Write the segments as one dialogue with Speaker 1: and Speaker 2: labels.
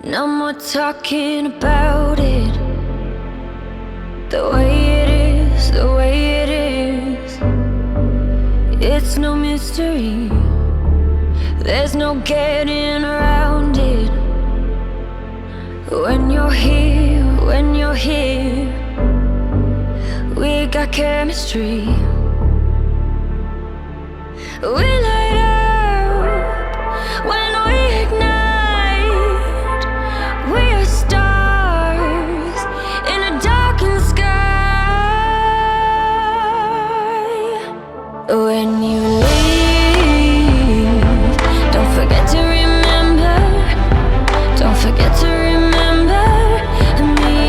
Speaker 1: No more talking about it. The way it is, the way it is. It's no mystery. There's no getting around it. When you're here, we got chemistry. We light up when we ignite. We are stars in a darkened sky. When you leave, don't forget to remember. Don't forget to remember me.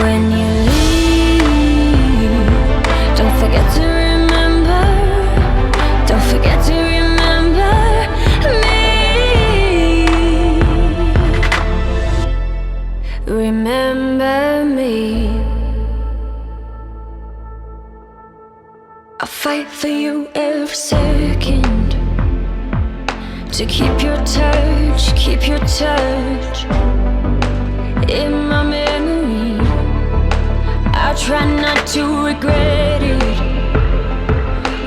Speaker 1: When you leave, don't forget to remember. Don't forget to remember me. Remember me. I'll fight for you every second. To keep your touch in my memory. I try not to regret it.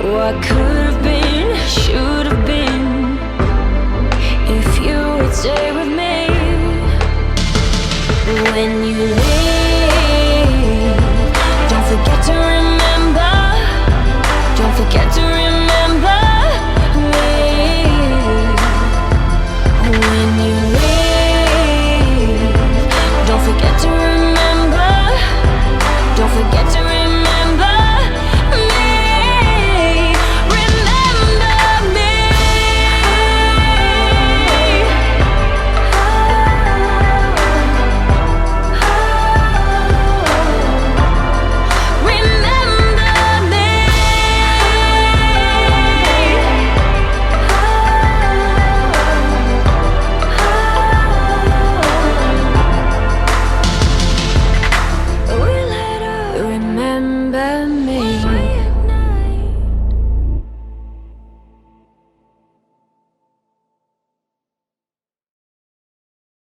Speaker 1: What could have been, should have been, if you would stay with me. When you leave, don't forget to remember. Don't forget to remember me. When you leave, don't forget to remember. Don't forget to remember me. Remember me. Remember me. We light up. Remember me.